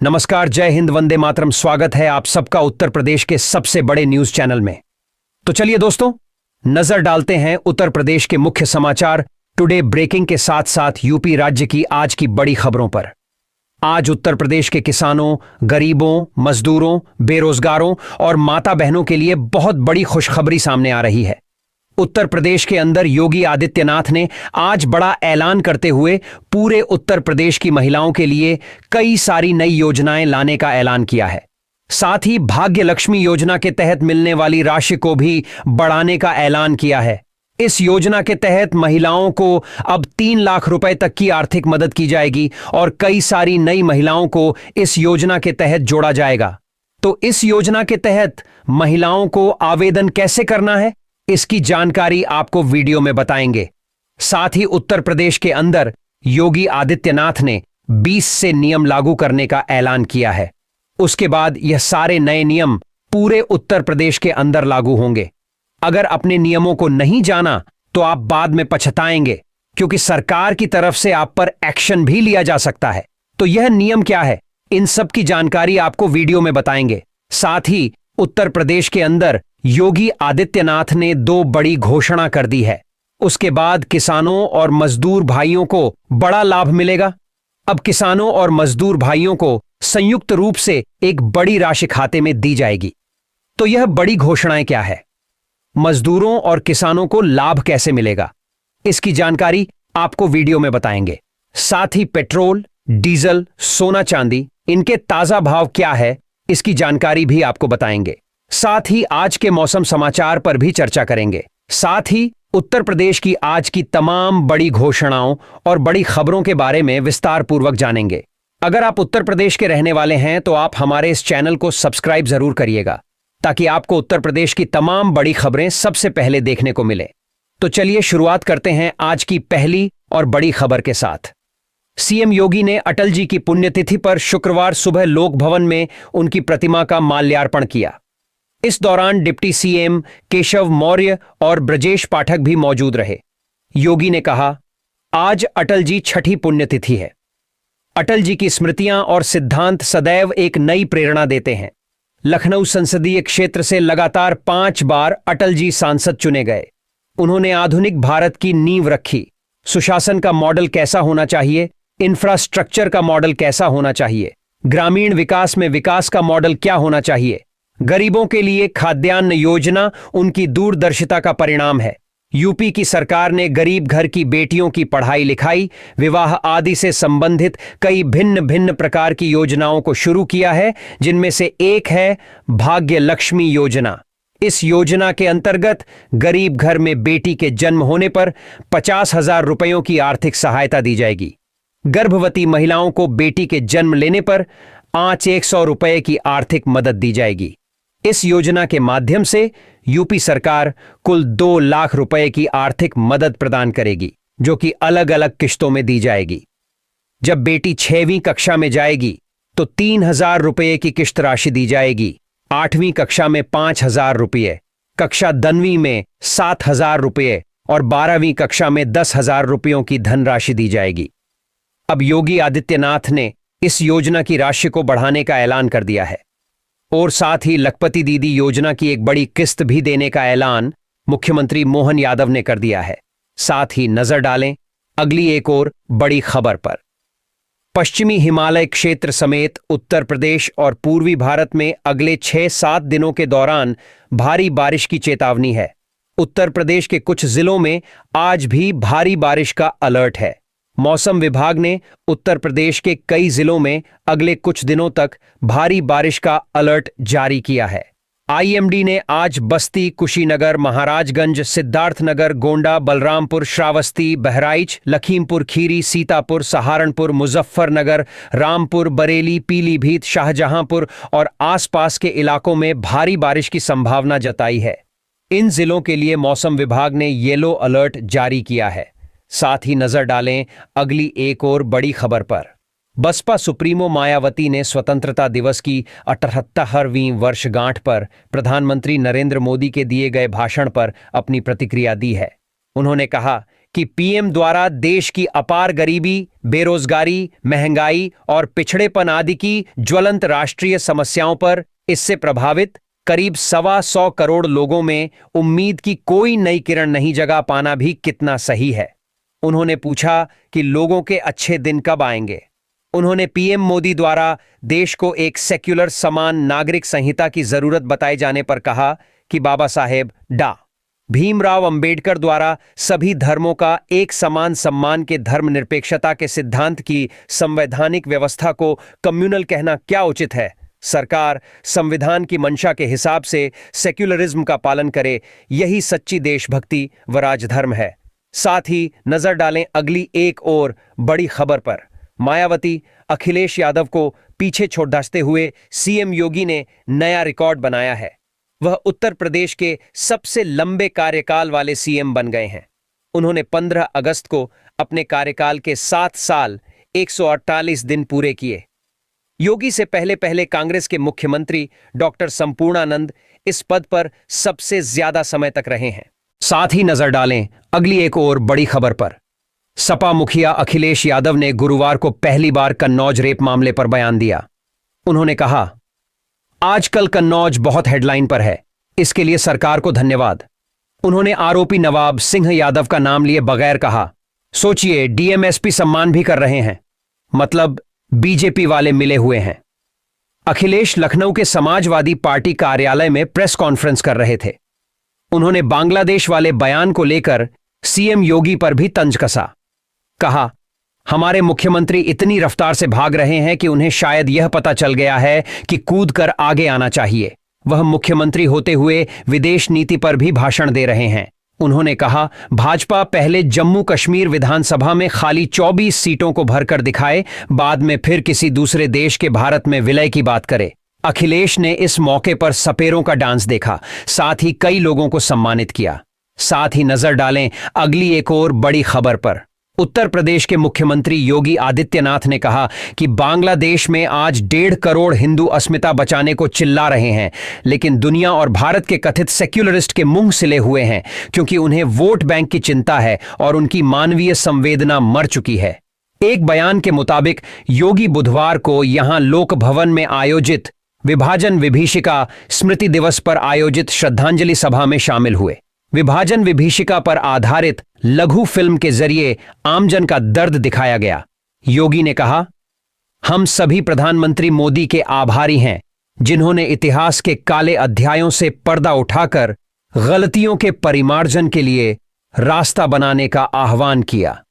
नमस्कार, जय हिंद, वंदे मातरम। स्वागत है आप सबका उत्तर प्रदेश के सबसे बड़े न्यूज चैनल में। तो चलिए दोस्तों, नजर डालते हैं उत्तर प्रदेश के मुख्य समाचार टुडे ब्रेकिंग के साथ साथ यूपी राज्य की आज की बड़ी खबरों पर। आज उत्तर प्रदेश के किसानों, गरीबों, मजदूरों, बेरोजगारों और माता बहनों के लिए बहुत बड़ी खुशखबरी सामने आ रही है। उत्तर प्रदेश के अंदर योगी आदित्यनाथ ने आज बड़ा ऐलान करते हुए पूरे उत्तर प्रदेश की महिलाओं के लिए कई सारी नई योजनाएं लाने का ऐलान किया है। साथ ही भाग्य लक्ष्मी योजना के तहत मिलने वाली राशि को भी बढ़ाने का ऐलान किया है। इस योजना के तहत महिलाओं को अब 3 लाख रुपए तक की आर्थिक मदद की जाएगी और कई सारी नई महिलाओं को इस योजना के तहत जोड़ा जाएगा। तो इस योजना के तहत महिलाओं को आवेदन कैसे करना है, इसकी जानकारी आपको वीडियो में बताएंगे। साथ ही उत्तर प्रदेश के अंदर योगी आदित्यनाथ ने 20 से नियम लागू करने का ऐलान किया है। उसके बाद यह सारे नए नियम पूरे उत्तर प्रदेश के अंदर लागू होंगे। अगर अपने नियमों को नहीं जाना तो आप बाद में पछताएंगे, क्योंकि सरकार की तरफ से आप पर एक्शन भी लिया जा सकता है। तो यह नियम क्या है, इन सब की जानकारी आपको वीडियो में बताएंगे। साथ ही उत्तर प्रदेश के अंदर योगी आदित्यनाथ ने 2 बड़ी घोषणा कर दी है। उसके बाद किसानों और मजदूर भाइयों को बड़ा लाभ मिलेगा। अब किसानों और मजदूर भाइयों को संयुक्त रूप से एक बड़ी राशि खाते में दी जाएगी। तो यह बड़ी घोषणाएं क्या है, मजदूरों और किसानों को लाभ कैसे मिलेगा, इसकी जानकारी आपको वीडियो में बताएंगे। साथ ही पेट्रोल, डीजल, सोना चांदी, इनके ताजा भाव क्या है, इसकी जानकारी भी आपको बताएंगे। साथ ही आज के मौसम समाचार पर भी चर्चा करेंगे। साथ ही उत्तर प्रदेश की आज की तमाम बड़ी घोषणाओं और बड़ी खबरों के बारे में विस्तार पूर्वक जानेंगे। अगर आप उत्तर प्रदेश के रहने वाले हैं तो आप हमारे इस चैनल को सब्सक्राइब जरूर करिएगा, ताकि आपको उत्तर प्रदेश की तमाम बड़ी खबरें सबसे पहले देखने को मिले। तो चलिए शुरुआत करते हैं आज की पहली और बड़ी खबर के साथ। सीएम योगी ने अटल जी की पुण्यतिथि पर शुक्रवार सुबह लोक भवन में उनकी प्रतिमा का माल्यार्पण किया। इस दौरान डिप्टी सीएम केशव मौर्य और ब्रजेश पाठक भी मौजूद रहे। योगी ने कहा, आज अटल जी छठी पुण्यतिथि है। अटल जी की स्मृतियां और सिद्धांत सदैव एक नई प्रेरणा देते हैं। लखनऊ संसदीय क्षेत्र से लगातार 5 बार अटल जी सांसद चुने गए। उन्होंने आधुनिक भारत की नींव रखी। सुशासन का मॉडल कैसा होना चाहिए, इंफ्रास्ट्रक्चर का मॉडल कैसा होना चाहिए, ग्रामीण विकास में विकास का मॉडल क्या होना चाहिए, गरीबों के लिए खाद्यान्न योजना उनकी दूरदर्शिता का परिणाम है। यूपी की सरकार ने गरीब घर की बेटियों की पढ़ाई लिखाई, विवाह आदि से संबंधित कई भिन्न भिन्न प्रकार की योजनाओं को शुरू किया है, जिनमें से एक है भाग्य लक्ष्मी योजना। इस योजना के अंतर्गत गरीब घर में बेटी के जन्म होने पर 50,000 रुपयों की आर्थिक सहायता दी जाएगी। गर्भवती महिलाओं को बेटी के जन्म लेने पर 100 रुपये की आर्थिक मदद दी जाएगी। इस योजना के माध्यम से यूपी सरकार कुल 2 लाख रुपए की आर्थिक मदद प्रदान करेगी, जो कि अलग अलग किश्तों में दी जाएगी। जब बेटी 6वीं कक्षा में जाएगी तो 3,000 रुपये की किश्त राशि दी जाएगी। 8वीं कक्षा में 5,000 रुपये, कक्षा 10वीं में 7,000 रुपये और 12वीं कक्षा में 10,000 रुपयों की धनराशि दी जाएगी। अब योगी आदित्यनाथ ने इस योजना की राशि को बढ़ाने का ऐलान कर दिया है और साथ ही लखपति दीदी योजना की एक बड़ी किस्त भी देने का ऐलान मुख्यमंत्री मोहन यादव ने कर दिया है। साथ ही नजर डालें अगली एक और बड़ी खबर पर। पश्चिमी हिमालय क्षेत्र समेत उत्तर प्रदेश और पूर्वी भारत में अगले 6-7 दिनों के दौरान भारी बारिश की चेतावनी है। उत्तर प्रदेश के कुछ जिलों में आज भी भारी बारिश का अलर्ट है। मौसम विभाग ने उत्तर प्रदेश के कई जिलों में अगले कुछ दिनों तक भारी बारिश का अलर्ट जारी किया है। आईएमडी ने आज बस्ती, कुशीनगर, महाराजगंज, सिद्धार्थनगर, गोंडा, बलरामपुर, श्रावस्ती, बहराइच, लखीमपुर खीरी, सीतापुर, सहारनपुर, मुजफ्फरनगर, रामपुर, बरेली, पीलीभीत, शाहजहांपुर और आसपास के इलाकों में भारी बारिश की संभावना जताई है। इन जिलों के लिए मौसम विभाग ने येलो अलर्ट जारी किया है। साथ ही नजर डालें अगली एक और बड़ी खबर पर। बसपा सुप्रीमो मायावती ने स्वतंत्रता दिवस की 78वीं वर्षगांठ पर प्रधानमंत्री नरेंद्र मोदी के दिए गए भाषण पर अपनी प्रतिक्रिया दी है। उन्होंने कहा कि पीएम द्वारा देश की अपार गरीबी, बेरोजगारी, महंगाई और पिछड़ेपन आदि की ज्वलंत राष्ट्रीय समस्याओं पर इससे प्रभावित करीब 125 करोड़ लोगों में उम्मीद की कोई नई किरण नहीं जगा पाना भी कितना सही है। उन्होंने पूछा कि लोगों के अच्छे दिन कब आएंगे। उन्होंने पीएम मोदी द्वारा देश को एक सेक्युलर समान नागरिक संहिता की जरूरत बताए जाने पर कहा कि बाबा साहेब डॉ. भीमराव अंबेडकर द्वारा सभी धर्मों का एक समान सम्मान के धर्मनिरपेक्षता के सिद्धांत की संवैधानिक व्यवस्था को कम्युनल कहना क्या उचित है। सरकार संविधान की मंशा के हिसाब से सेक्युलरिज्म का पालन करे, यही सच्ची देशभक्ति व राजधर्म है। साथ ही नजर डालें अगली एक और बड़ी खबर पर। मायावती अखिलेश यादव को पीछे छोड़ दसते हुए सीएम योगी ने नया रिकॉर्ड बनाया है। वह उत्तर प्रदेश के सबसे लंबे कार्यकाल वाले सीएम बन गए हैं। उन्होंने 15 अगस्त को अपने कार्यकाल के 7 साल 148 दिन पूरे किए। योगी से पहले कांग्रेस के मुख्यमंत्री डॉक्टर संपूर्णानंद इस पद पर सबसे ज्यादा समय तक रहे हैं। साथ ही नजर डालें अगली एक और बड़ी खबर पर। सपा मुखिया अखिलेश यादव ने गुरुवार को पहली बार कन्नौज रेप मामले पर बयान दिया। उन्होंने कहा, आजकल कन्नौज बहुत हेडलाइन पर है, इसके लिए सरकार को धन्यवाद। उन्होंने आरोपी नवाब सिंह यादव का नाम लिए बगैर कहा, सोचिए डीएमएसपी सम्मान भी कर रहे हैं, मतलब बीजेपी वाले मिले हुए हैं। अखिलेश लखनऊ के समाजवादी पार्टी कार्यालय में प्रेस कॉन्फ्रेंस कर रहे थे। उन्होंने बांग्लादेश वाले बयान को लेकर सीएम योगी पर भी तंज कसा। कहा, हमारे मुख्यमंत्री इतनी रफ्तार से भाग रहे हैं कि उन्हें शायद यह पता चल गया है कि कूद कर आगे आना चाहिए। वह मुख्यमंत्री होते हुए विदेश नीति पर भी भाषण दे रहे हैं। उन्होंने कहा, भाजपा पहले जम्मू कश्मीर विधानसभा में खाली 24 सीटों को भरकर दिखाए, बाद में फिर किसी दूसरे देश के भारत में विलय की बात करे। अखिलेश ने इस मौके पर सपेरों का डांस देखा, साथ ही कई लोगों को सम्मानित किया। साथ ही नजर डालें अगली एक और बड़ी खबर पर। उत्तर प्रदेश के मुख्यमंत्री योगी आदित्यनाथ ने कहा कि बांग्लादेश में आज 1.5 करोड़ हिंदू अस्मिता बचाने को चिल्ला रहे हैं, लेकिन दुनिया और भारत के कथित सेक्युलरिस्ट के मुंह सिले हुए हैं, क्योंकि उन्हें वोट बैंक की चिंता है और उनकी मानवीय संवेदना मर चुकी है। एक बयान के मुताबिक योगी बुधवार को यहां लोक भवन में आयोजित विभाजन विभीषिका स्मृति दिवस पर आयोजित श्रद्धांजलि सभा में शामिल हुए। विभाजन विभीषिका पर आधारित लघु फिल्म के जरिए आमजन का दर्द दिखाया गया। योगी ने कहा, हम सभी प्रधानमंत्री मोदी के आभारी हैं, जिन्होंने इतिहास के काले अध्यायों से पर्दा उठाकर गलतियों के परिमार्जन के लिए रास्ता बनाने का आह्वान किया।